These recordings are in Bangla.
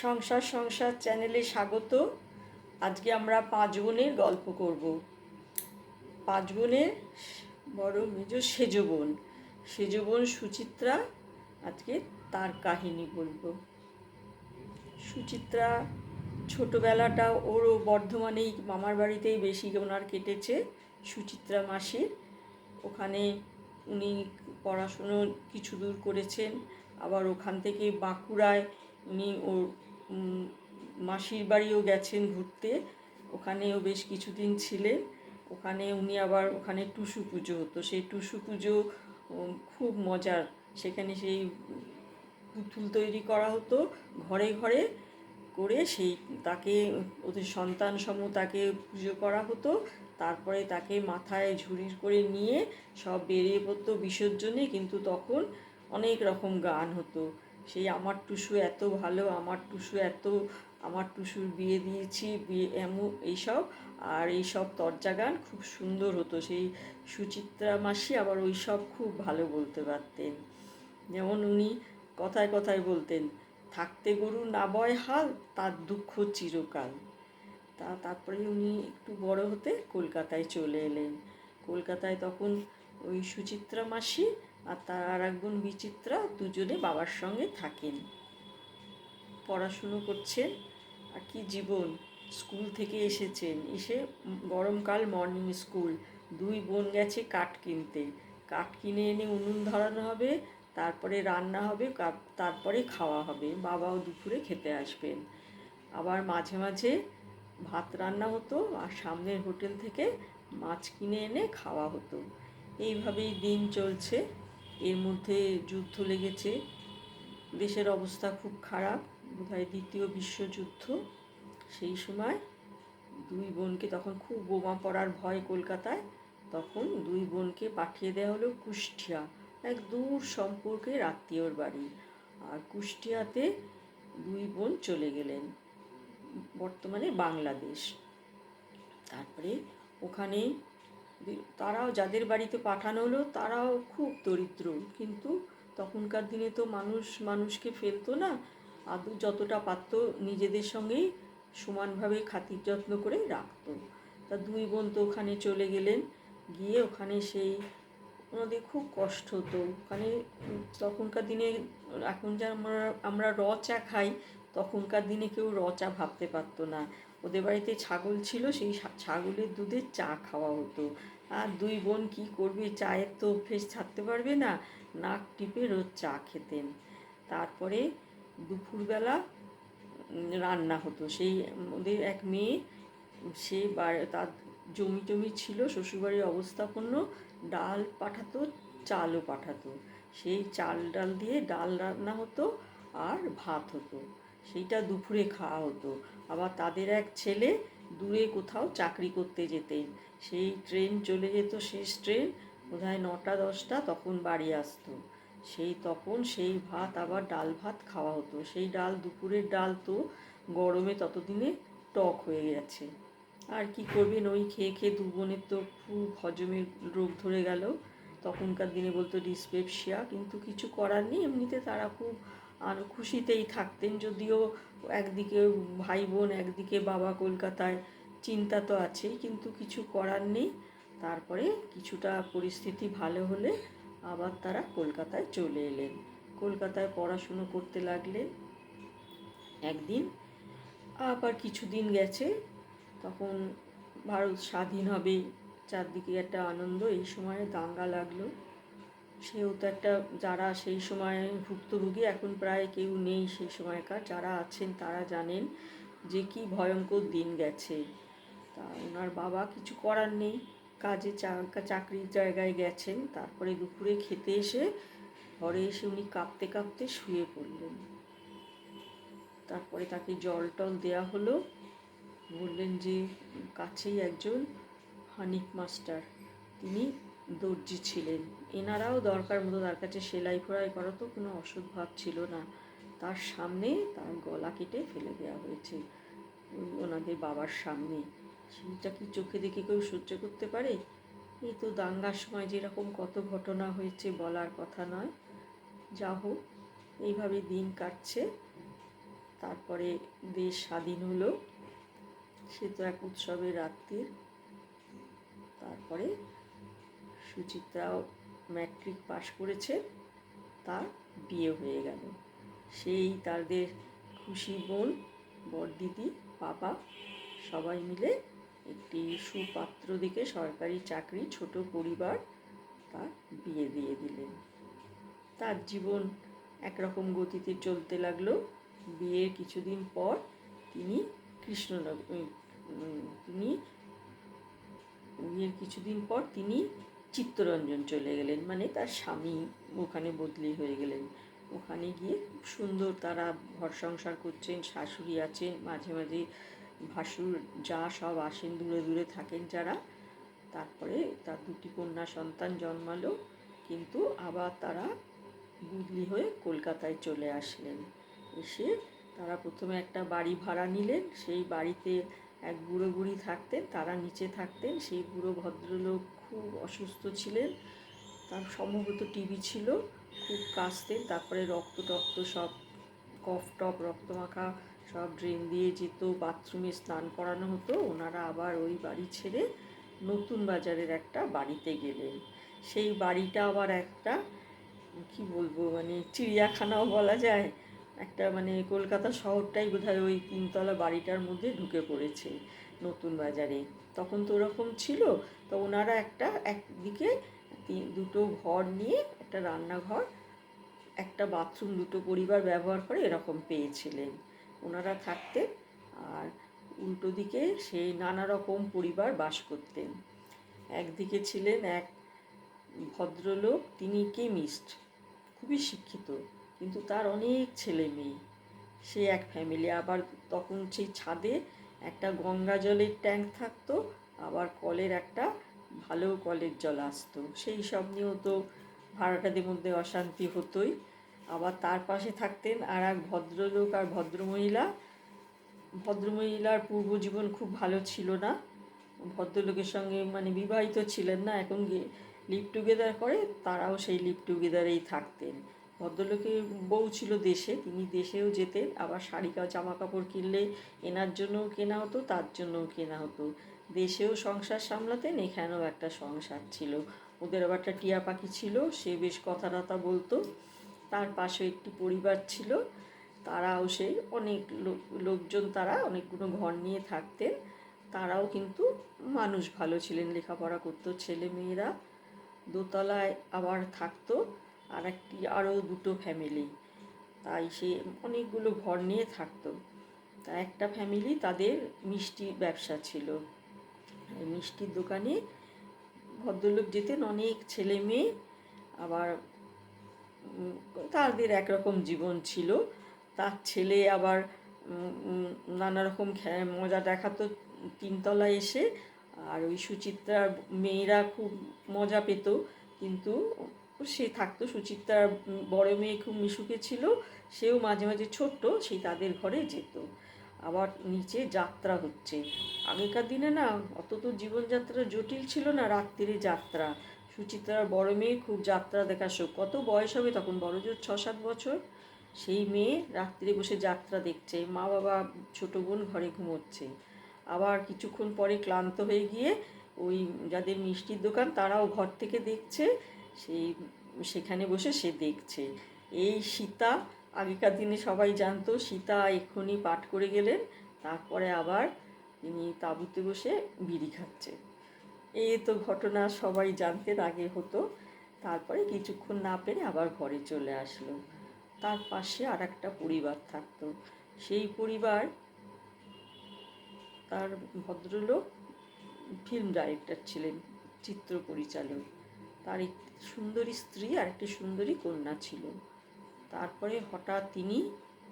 সংসার সংসার চ্যানেলে স্বাগত। আজকে আমরা 5 বোনের গল্প করব। 5 বোনের বড় মেজো সেজ বোন সুচিত্রা। আজকে তার কাহিনী বলবো। সুচিত্রা ছোটোবেলাটা ওরও বর্ধমানেই মামার বাড়িতেই বেশি ওনার কেটেছে। সুচিত্রা মাসির ওখানে উনি পড়াশুনো কিছু দূর করেছেন। আবার ওখান থেকে বাঁকুড়ায় উনি ওর মাসির বাড়িও গেছেন ঘুরতে। ওখানেও বেশ কিছুদিন ছিলেন। ওখানে উনি আবার ওখানে টুসু পুজো হতো, সেই টুসু পুজো খুব মজার। সেখানে সেই পুতুল তৈরি করা হতো ঘরে ঘরে করে, সেই তাকে ওদের সন্তান সম তাকে পুজো করা হতো। তারপরে তাকে মাথায় ঝুড়ি করে নিয়ে সব বেরিয়ে পড়তো বিসর্জনে। কিন্তু তখন অনেক রকম গান হতো, সেই আমার টুসু এত ভালো, আমার টুসু এত, আমার টুসুর বিয়ে দিয়েছি, বিয়ে এমন এইসব। আর এইসব তরজা গান খুব সুন্দর হতো। সেই সুচিত্রা মাসি আবার ওই সব খুব ভালো বলতে পারতেন। যেমন উনি কথায় কথায় বলতেন, থাকতে গরু না বয় হাল, তার দুঃখ চিরকাল। তারপরে উনি একটু বড় হতে কলকাতায় চলে এলেন। কলকাতায় তখন ওই সুচিত্রা মাসি আর তার আর এক বোন বিচিত্রা দুজনে বাবার সঙ্গে থাকেন, পড়াশুনো করছেন। আর কি জীবন! স্কুল থেকে এসেছেন, এসে গরমকাল মর্নিং স্কুল, দুই বোন গেছে কাঠ কিনতে। কাঠ কিনে এনে উনুন ধরানো হবে, তারপরে রান্না হবে, তারপরে খাওয়া হবে। বাবাও দুপুরে খেতে আসবেন। আবার মাঝে মাঝে ভাত রান্না হতো আর সামনের হোটেল থেকে মাছ কিনে এনে খাওয়া হতো। এইভাবেই দিন চলছে। এর মধ্যে যুদ্ধ লেগেছে, দেশের অবস্থা খুব খারাপ, বোধহয় দ্বিতীয় বিশ্বযুদ্ধ। সেই সময় দুই বোনকে, তখন খুব বোমা পড়ার ভয় কলকাতায়, তখন দুই বোনকে পাঠিয়ে দেওয়া হলো কুষ্টিয়া, এক দূর সম্পর্কের আত্মীয়র বাড়ি। আর কুষ্টিয়াতে দুই বোন চলে গেলেন, বর্তমানে বাংলাদেশ। তারপরে ওখানে তারাও, যাদের বাড়িতে পাঠানো হলো তারাও খুব দরিদ্র। কিন্তু তখনকার দিনে তো মানুষ মানুষকে ফেলতো না, আদৌ যতটা পারত নিজেদের সঙ্গেই সমানভাবে খাতির যত্ন করে রাখতো। তা দুই বোন তো ওখানে চলে গেলেন। গিয়ে ওখানে সেই ওনাদের খুব কষ্ট হতো ওখানে। তখনকার দিনে এখন যা আমরা র চা খাই, তখনকার দিনে কেউ র চা ভাবতে পারতো না। ওদের বাড়িতে ছাগল ছিল, সেই ছাগলের দুধের চা খাওয়া হতো। আর দুই বোন কী করবে, চায়ের তো অভ্যেস ছাড়তে পারবে না, নাক টিপে রোজ চা খেতেন। তারপরে দুপুরবেলা রান্না হতো। সেই ওদের এক মেয়ে, সে তার জমি টমি ছিল, শ্বশুরবাড়ির অবস্থাপন্ন, ডাল পাঠাতো, চালও পাঠাতো। সেই চাল ডাল দিয়ে ডাল রান্না হতো আর ভাত হতো, সেইটা দুপুরে খাওয়া হতো। আবার তাদের এক ছেলে দূরে কোথাও চাকরি করতে যেতেন, সেই ট্রেন চলে যেত, শেষ ট্রেন বোধহয় 9টা 10টা, তখন বাড়ি আসতো। সেই তখন সেই ভাত, আবার ডাল ভাত খাওয়া হতো। সেই ডাল, দুপুরের ডাল তো গরমে ততদিনে টক হয়ে গেছে। আর কি করবেন, ওই খেয়ে খেয়ে দু বোনের তো খুব হজমের রোগ ধরে গেল। তখনকার দিনে বলতো ডিসপেপসিয়া, কিন্তু কিছু করার নেই, এমনিতে তারা খুব খুশিতেই থাকতেন। যদিও একদিকে ভাই বোন, একদিকে বাবা কলকাতায়, চিন্তা তো আছেই, কিন্তু কিছু করার নেই। তারপরে কিছুটা পরিস্থিতি ভালো হলে আবার তারা কলকাতায় চলে এলেন, কলকাতায় পড়াশুনো করতে লাগলেন। একদিন আবার কিছুদিন গেছে, তখন ভারত স্বাধীন হবে, চারদিকে একটা আনন্দ। এই সময় দাঙ্গা লাগলো। সেও তো একটা, যারা সেই সময় ভুক্তভোগী, এখন প্রায় কেউ নেই, সেই সময়কার যারা আছেন তারা জানেন যে কি ভয়ঙ্কর দিন গেছে। তা ওনার বাবা কিছু করার নেই, কাজে চাকরির জায়গায় গেছেন। তারপরে দুপুরে খেতে এসে ঘরে এসে উনি কাঁপতে কাঁপতে শুয়ে পড়লেন। তারপরে তাকে জল টল দেওয়া হলো। বললেন যে কাছেই একজন হানিফ মাস্টার, তিনি দর্জি ছিলেন, এনারাও দরকার মতো তার কাছে সেলাই ফোড়াই করাতো, কোনো অসুখ ভাব ছিল না। তার সামনে তার গলা কেটে ফেলে দেওয়া হয়েছে, ওনাদের বাবার সামনে। সেইটা কি চোখে দেখে কেউ সহ্য করতে পারে? এই তো দাঙ্গার সময় যেরকম কত ঘটনা হয়েছে, বলার কথা নয়। যা হোক, এইভাবে দিন কাটছে। তারপরে দেশ স্বাধীন হলো, সে তো এক উৎসবের রাত্রির। তারপরে সুচিত্রাও ম্যাট্রিক পাশ করেছে, তার বিয়ে হয়ে গেল। সেই তাদের খুশি বোন, বড়দিদি, বাবা সবাই মিলে একটি সুপাত্র দিকে সরকারি চাকরি, ছোট পরিবার, তার বিয়ে দিয়ে দিলেন। তার জীবন একরকম গতিতে চলতে লাগলো। বিয়ের কিছুদিন পর তিনি তিনি চিত্তরঞ্জন চলে গেলেন, মানে তার স্বামী ওখানে বদলি হয়ে গেলেন। ওখানে গিয়ে খুব সুন্দর তারা ঘর সংসার করছেন, শাশুড়ি আছেন, মাঝে মাঝে ভাসুর যা সব আসেন, দূরে দূরে থাকেন যারা। তারপরে তার দুটি কন্যা সন্তান জন্মালো, কিন্তু আবার তারা বদলি হয়ে কলকাতায় চলে আসলেন। এসে তারা প্রথমে একটা বাড়ি ভাড়া নিলেন। সেই বাড়িতে এক বুড়ো বুড়ি থাকতেন, তারা নিচে থাকতেন। সেই বুড়ো ভদ্রলোক খুব অসুস্থ ছিলেন, তার সম্ভবত টিবি ছিল, খুব কাশতেন। তারপরে রক্ত টক্ত সব, কফ টপ, রক্তমাখা সব ড্রেন দিয়ে যেত, বাথরুমে স্নান করানো হতো। ওনারা আবার ওই বাড়ি ছেড়ে নতুন বাজারের একটা বাড়িতে গেলেন। সেই বাড়িটা আবার একটা কি বলবো, মানে চিড়িয়াখানাও বলা যায়। একটা মানে কলকাতা শহরটাই বোধহয় ওই তিনতলা বাড়িটার মধ্যে ঢুকে পড়েছে নতুন বাজারে। তখন তো ওরকম ছিল। তো ওনারা একদিকে দুটো ঘর নিয়ে, একটা রান্নাঘর, একটা বাথরুম, দুটো পরিবার ব্যবহার করে এরকম পেয়েছিলেন ওনারা থাকতেন। আর উল্টো দিকে সেই নানা রকম পরিবার বাস করতেন। একদিকে ছিলেন এক ভদ্রলোক, তিনি কেমিস্ট, খুবই শিক্ষিত, কিন্তু তার অনেক ছেলে মেয়ে, সে এক ফ্যামিলি। আবার তখন সেই ছাদে একটা গঙ্গা জলের ট্যাঙ্ক থাকতো, আবার কলের একটা ভালো কলের জল আসতো। সেই সব নিয়েও তো ভাড়াটাদের মধ্যে অশান্তি হতোই। আবার তার পাশে থাকতেন আর এক ভদ্রলোক আর ভদ্রমহিলা। ভদ্রমহিলার পূর্বজীবন খুব ভালো ছিল না, ভদ্রলোকের সঙ্গে মানে বিবাহিত ছিলেন না, এখন লিভ টুগেদার করে, তারাও সেই লিভ টুগেদারেই থাকতেন। ভদ্রলোকের বউ ছিল দেশে, তিনি দেশেও যেতেন। আবার শাড়ি জামা কাপড় কিনলে এনার জন্যও কেনা হতো, তার জন্যও কেনা হতো। দেশেও সংসার সামলাতেন, এখানেও একটা সংসার ছিল। ওদের আবার একটা টিয়া পাখি ছিল, সে বেশ কথা টথা বলতো। তার পাশে একটি পরিবার ছিল, তারাও সেই অনেক লোকজন, তারা অনেকগুলো ঘর নিয়ে থাকতেন। তারাও কিন্তু মানুষ ভালো ছিলেন, লেখাপড়া করতো ছেলে মেয়েরা। দোতলায় আবার থাকতো আরও দুটো ফ্যামিলি, তাই সে অনেকগুলো ঘর নিয়ে থাকতো। তা একটা ফ্যামিলি, তাদের মিষ্টির ব্যবসা ছিল। মিষ্টির দোকানে ভদ্রলোক যেতেন, অনেক ছেলে মেয়ে, আবার তাদের একরকম জীবন ছিল। তার ছেলে আবার নানা রকম মজা দেখাতো তিনতলায় এসে। আর ওই সুচিত্রার মেয়েরা খুব মজা পেত, কিন্তু সে থাকতো। সুচিত্রার বড় মেয়ে খুব মিশুকে ছিল, সেও মাঝে মাঝে ছোট্ট, সেই তাদের ঘরে যেত। আবার নিচে যাত্রা হচ্ছে। আগেকার দিনে না অত তো জীবনযাত্রা জটিল ছিল না, রাত্রিরে যাত্রা। সুচিত্রার বড় মেয়ে খুব যাত্রা দেখার শোক, কত বয়স হবে তখন, বড় জোর 6-7 বছর। সেই মেয়ে রাত্রে বসে যাত্রা দেখছে, মা বাবা ছোট বোন ঘরে ঘুমোচ্ছে। আবার কিছুক্ষণ পরে ক্লান্ত হয়ে গিয়ে ওই যাদের মিষ্টির দোকান, তারাও ঘর থেকে দেখছে, সেখানে বসে সে দেখছে। এই সীতা, আগেকার দিনে সবাই জানতো সীতা এক্ষুনি পাঠ করে গেলেন, তারপরে আবার তিনি তাঁবুতে বসে বিড়ি খাচ্ছে। এই তো ঘটনা সবাই জানতেন, আগে হতো। তারপরে কিছুক্ষণ না পেরে আবার ঘরে চলে আসলো। তার পাশে আর একটা পরিবার থাকতো। সেই পরিবার, তার ভদ্রলোক ফিল্ম ডাইরেক্টর ছিলেন, চিত্র পরিচালক। তার একটি সুন্দরী স্ত্রী আর একটি সুন্দরী কন্যা ছিল। তারপরে হঠাৎ তিনি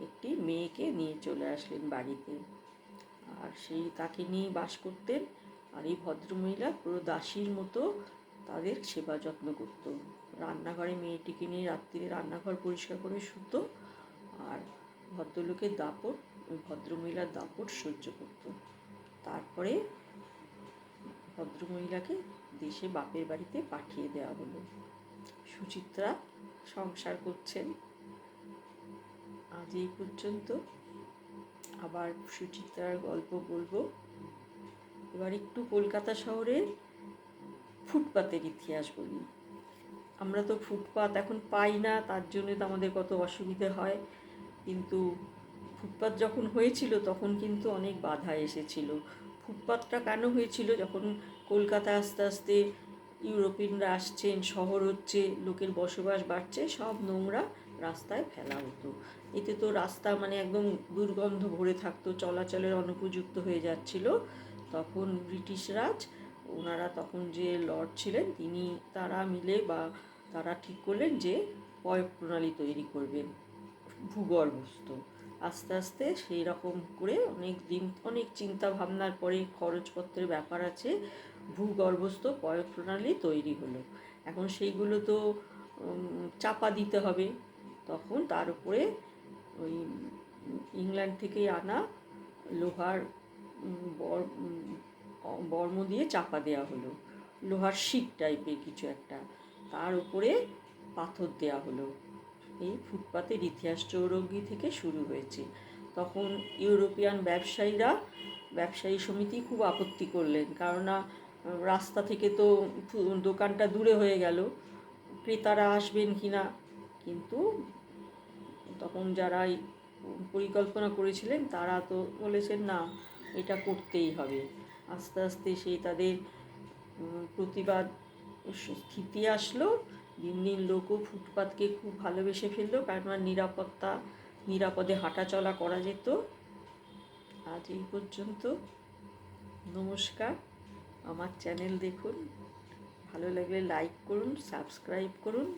একটি মেয়েকে নিয়ে চলে আসলেন বাড়িতে, আর তাকে নিয়ে বাস করতেন। আর এই ভদ্রমহিলা পুরো দাসীর মতো তাদের সেবা যত্ন করত। রান্নাঘরে মেয়েটিকে নিয়ে রাত্রিরে রান্নাঘর পরিষ্কার করে শুতো, আর ভদ্রলোকের দাপট, ওই ভদ্রমহিলার দাপট সহ্য করত। তারপরে ভদ্রমহিলাকে দেশে বাপের বাড়িতে পাঠিয়ে দেওয়া হলো। সুচিত্রা সংসার করছেন আজ এই পর্যন্ত। আবার সুচিত্রার গল্প বলবো। এবার একটু কলকাতা শহরের ফুটপাতের ইতিহাস বলি। আমরা তো ফুটপাত এখন পাই না, তার জন্য তো আমাদের কত অসুবিধে হয়। কিন্তু ফুটপাত যখন হয়েছিল তখন কিন্তু অনেক বাধা এসেছিল। ফুটপাতটা কেন হয়েছিল? যখন কলকাতা আস্তে আস্তে ইউরোপিয়ানরা আসছেন, শহর হচ্ছে, লোকের বসবাস বাড়ছে, সব নোংরা রাস্তায় ফেলা হতো। এতে তো রাস্তা মানে একদম দুর্গন্ধ ভরে থাকতো, চলাচলের অনুপযুক্ত হয়ে যাচ্ছিল। তখন ব্রিটিশ রাজ, ওনারা তখন যে লর্ড ছিলেন তিনি, তারা মিলে বা তারা ঠিক করলেন যে পয় প্রণালী তৈরি করবেন ভূগর্ভস্থ। আস্তে আস্তে সেই রকম করে অনেক চিন্তা ভাবনার পরে, খরচপত্রের ব্যাপার আছে, ভূগর্ভস্থ পয় প্রণালী তৈরি হলো। এখন সেইগুলো তো চাপা দিতে হবে। তখন তার উপরে ওই ইংল্যান্ড থেকে আনা লোহার বর্ম দিয়ে চাপা দেওয়া হলো, লোহার শিক টাইপের কিছু একটা, তার উপরে পাথর দেওয়া হলো। এই ফুটপাতের ইতিহাস চৌরঙ্গি থেকে শুরু হয়েছে। তখন ইউরোপিয়ান ব্যবসায়ী সমিতি খুব আপত্তি করলেন, কেননা রাস্তা থেকে তো দোকানটা দূরে হয়ে গেল, ক্রেতারা আসবেন কি না। কিন্তু তখন যারা পরিকল্পনা করেছিলেন তারা তো বলেছেন না, এটা করতেই হবে। আস্তে আস্তে সেই তাদের প্রতিবাদ স্থিতি আসলো। দিন দিন লোকও ফুটপাতকে খুব ভালোবেসে ফেললো, কারণ নিরাপদে হাঁটাচলা করা যেত। আজ এই পর্যন্ত। নমস্কার। আমার চ্যানেল দেখুন, ভালো লাগলে লাইক করুন, সাবস্ক্রাইব করুন।